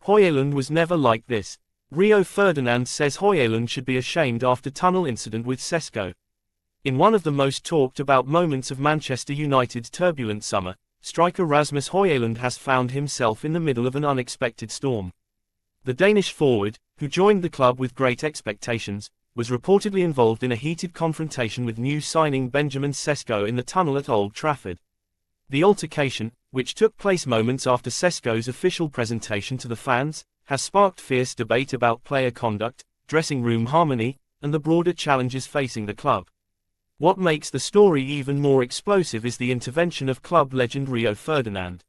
Hoijlund was never like this. Rio Ferdinand says Hoijlund should be ashamed after tunnel incident with Sesko. In one of the most talked about moments of Manchester United's turbulent summer, striker Rasmus Hoijlund has found himself in the middle of an unexpected storm. The Danish forward, who joined the club with great expectations, was reportedly involved in a heated confrontation with new signing Benjamin Sesko in the tunnel at Old Trafford. The altercation, which took place moments after Sesko's official presentation to the fans, has sparked fierce debate about player conduct, dressing room harmony, and the broader challenges facing the club. What makes the story even more explosive is the intervention of club legend Rio Ferdinand.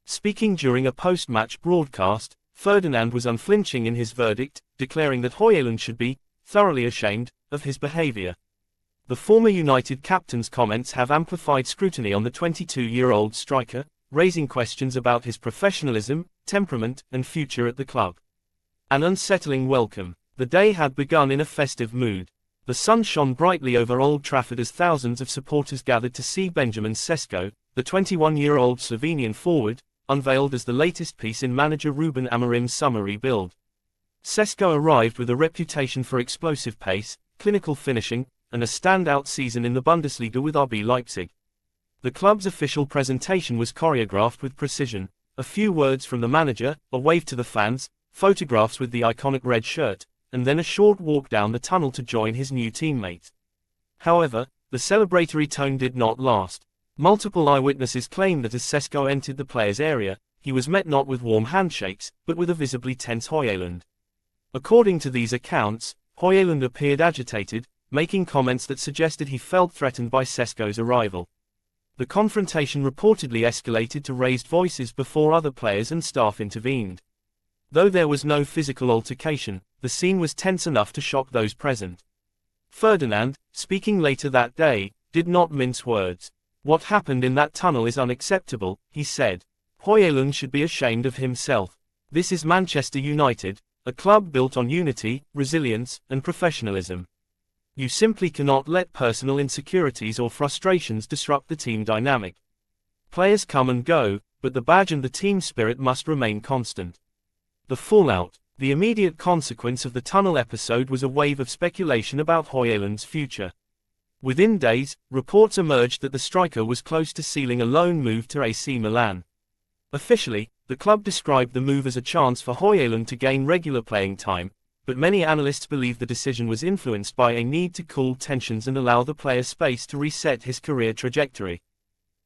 Speaking during a post-match broadcast, Ferdinand was unflinching in his verdict, declaring that Hoijlund should be thoroughly ashamed of his behavior. The former United captain's comments have amplified scrutiny on the 22-year-old striker, raising questions about his professionalism, temperament, and future at the club. An unsettling welcome. The day had begun in a festive mood. The sun shone brightly over Old Trafford as thousands of supporters gathered to see Benjamin Sesko, the 21-year-old Slovenian forward, unveiled as the latest piece in manager Ruben Amorim's summer rebuild. Sesko arrived with a reputation for explosive pace, clinical finishing, and a standout season in the Bundesliga with RB Leipzig. The club's official presentation was choreographed with precision: a few words from the manager, a wave to the fans, photographs with the iconic red shirt, and then a short walk down the tunnel to join his new teammates. However, the celebratory tone did not last. Multiple eyewitnesses claim that as Sesko entered the players' area, he was met not with warm handshakes, but with a visibly tense Hoijlund. According to these accounts, Hoijlund appeared agitated, making comments that suggested he felt threatened by Sesko's arrival. The confrontation reportedly escalated to raised voices before other players and staff intervened. Though there was no physical altercation, the scene was tense enough to shock those present. Ferdinand, speaking later that day, did not mince words. "What happened in that tunnel is unacceptable," he said. "Hoijlund should be ashamed of himself. This is Manchester United, a club built on unity, resilience, and professionalism. You simply cannot let personal insecurities or frustrations disrupt the team dynamic. Players come and go, but the badge and the team spirit must remain constant." The fallout. The immediate consequence of the tunnel episode was a wave of speculation about Hoijlund's future. Within days, reports emerged that the striker was close to sealing a loan move to AC Milan. Officially, the club described the move as a chance for Hoijlund to gain regular playing time, but many analysts believe the decision was influenced by a need to cool tensions and allow the player space to reset his career trajectory.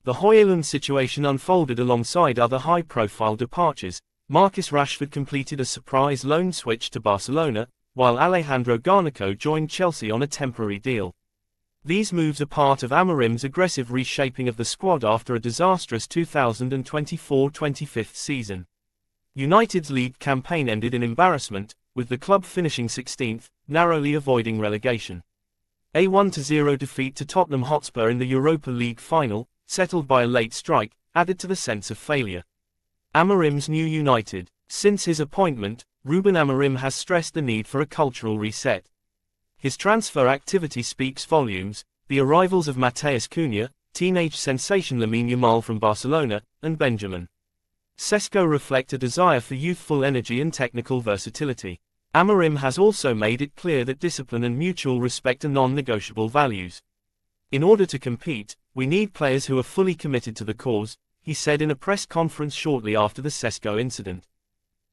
The Hoijlund situation unfolded alongside other high-profile departures. Marcus Rashford completed a surprise loan switch to Barcelona, while Alejandro Garnacho joined Chelsea on a temporary deal. These moves are part of Amorim's aggressive reshaping of the squad after a disastrous 2024-25 season. United's league campaign ended in embarrassment, with the club finishing 16th, narrowly avoiding relegation. A 1-0 defeat to Tottenham Hotspur in the Europa League final, settled by a late strike, added to the sense of failure. Amorim's new United. Since his appointment, Ruben Amorim has stressed the need for a cultural reset. His transfer activity speaks volumes: the arrivals of Matheus Cunha, teenage sensation Lamine Yamal from Barcelona, and Benjamin Sesko reflect a desire for youthful energy and technical versatility. Amorim has also made it clear that discipline and mutual respect are non-negotiable values. "In order to compete, we need players who are fully committed to the cause," he said in a press conference shortly after the Sesko incident.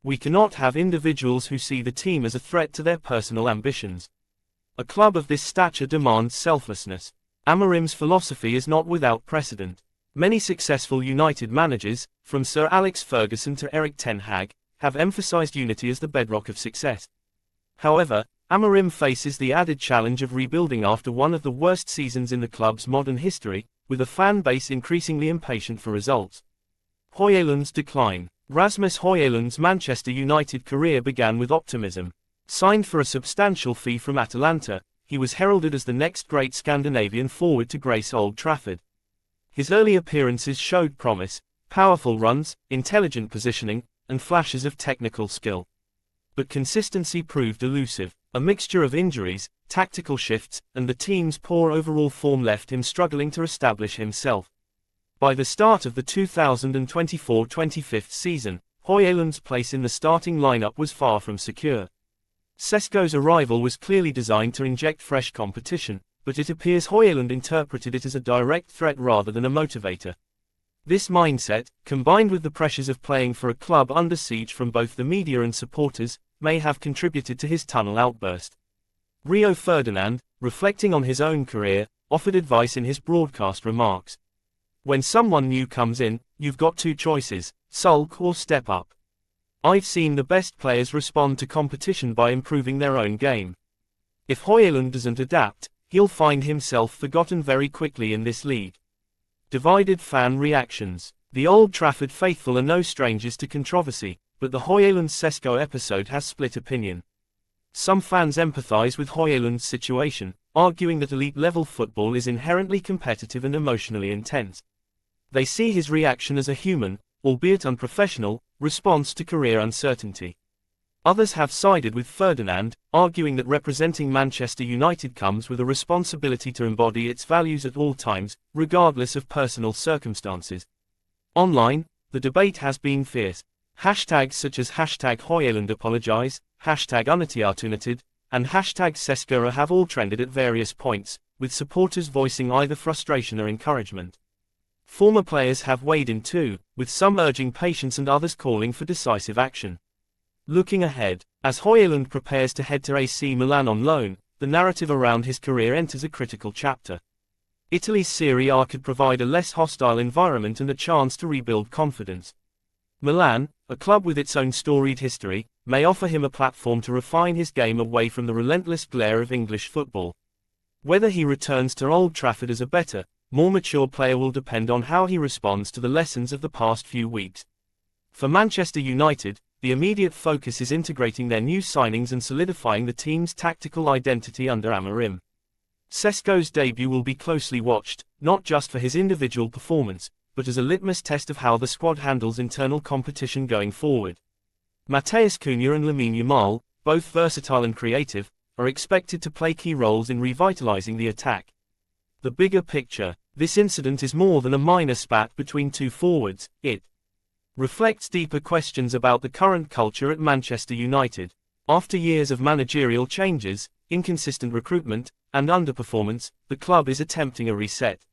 "We cannot have individuals who see the team as a threat to their personal ambitions. A club of this stature demands selflessness." Amorim's philosophy is not without precedent. Many successful United managers, from Sir Alex Ferguson to Erik ten Hag, have emphasized unity as the bedrock of success. However, Amorim faces the added challenge of rebuilding after one of the worst seasons in the club's modern history, with a fan base increasingly impatient for results. Hoijlund's decline. Rasmus Hoijlund's Manchester United career began with optimism. Signed for a substantial fee from Atalanta, he was heralded as the next great Scandinavian forward to grace Old Trafford. His early appearances showed promise: powerful runs, intelligent positioning, and flashes of technical skill. But consistency proved elusive. A mixture of injuries, tactical shifts, and the team's poor overall form left him struggling to establish himself. By the start of the 2024-25 season, Hoijlund's place in the starting lineup was far from secure. Šeško's arrival was clearly designed to inject fresh competition, but it appears Hoijlund interpreted it as a direct threat rather than a motivator. This mindset, combined with the pressures of playing for a club under siege from both the media and supporters, may have contributed to his tunnel outburst. Rio Ferdinand, reflecting on his own career, offered advice in his broadcast remarks. "When someone new comes in, you've got two choices: sulk or step up. I've seen the best players respond to competition by improving their own game. If Hoijlund doesn't adapt, he'll find himself forgotten very quickly in this league." Divided fan reactions. The Old Trafford faithful are no strangers to controversy, but the Hoijlund-Šeško episode has split opinion. Some fans empathize with Hoijlund's situation, arguing that elite-level football is inherently competitive and emotionally intense. They see his reaction as a human, albeit unprofessional, response to career uncertainty. Others have sided with Ferdinand, arguing that representing Manchester United comes with a responsibility to embody its values at all times, regardless of personal circumstances. Online, the debate has been fierce. Hashtags such as #Hoijlund #UnitiArtunitid, and #Šeško have all trended at various points, with supporters voicing either frustration or encouragement. Former players have weighed in too, with some urging patience and others calling for decisive action. Looking ahead, as Hoijlund prepares to head to AC Milan on loan, the narrative around his career enters a critical chapter. Italy's Serie A could provide a less hostile environment and a chance to rebuild confidence. Milan, a club with its own storied history, may offer him a platform to refine his game away from the relentless glare of English football. Whether he returns to Old Trafford as a better, more mature player will depend on how he responds to the lessons of the past few weeks. For Manchester United, the immediate focus is integrating their new signings and solidifying the team's tactical identity under Amorim. Šeško's debut will be closely watched, not just for his individual performance, but as a litmus test of how the squad handles internal competition going forward. Matheus Cunha and Lamine Yamal, both versatile and creative, are expected to play key roles in revitalizing the attack. The bigger picture: this incident is more than a minor spat between two forwards, it reflects deeper questions about the current culture at Manchester United. After years of managerial changes, inconsistent recruitment, and underperformance, the club is attempting a reset.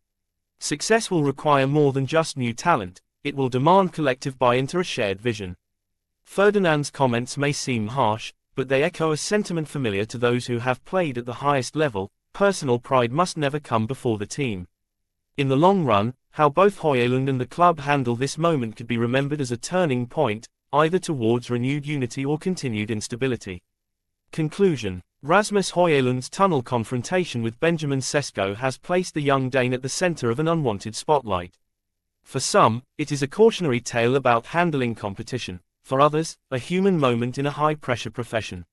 Success will require more than just new talent, it will demand collective buy-in to a shared vision. Ferdinand's comments may seem harsh, but they echo a sentiment familiar to those who have played at the highest level: personal pride must never come before the team. In the long run, how both Hoijlund and the club handle this moment could be remembered as a turning point, either towards renewed unity or continued instability. Conclusion: Rasmus Hoijlund's tunnel confrontation with Benjamin Šeško has placed the young Dane at the center of an unwanted spotlight. For some, it is a cautionary tale about handling competition; for others, a human moment in a high-pressure profession.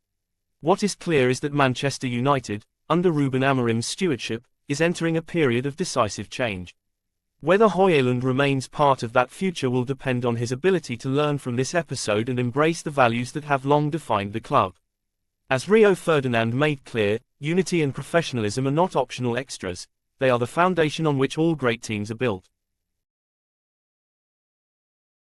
What is clear is that Manchester United, under Ruben Amorim's stewardship, is entering a period of decisive change. Whether Hoijlund remains part of that future will depend on his ability to learn from this episode and embrace the values that have long defined the club. As Rio Ferdinand made clear, unity and professionalism are not optional extras, they are the foundation on which all great teams are built.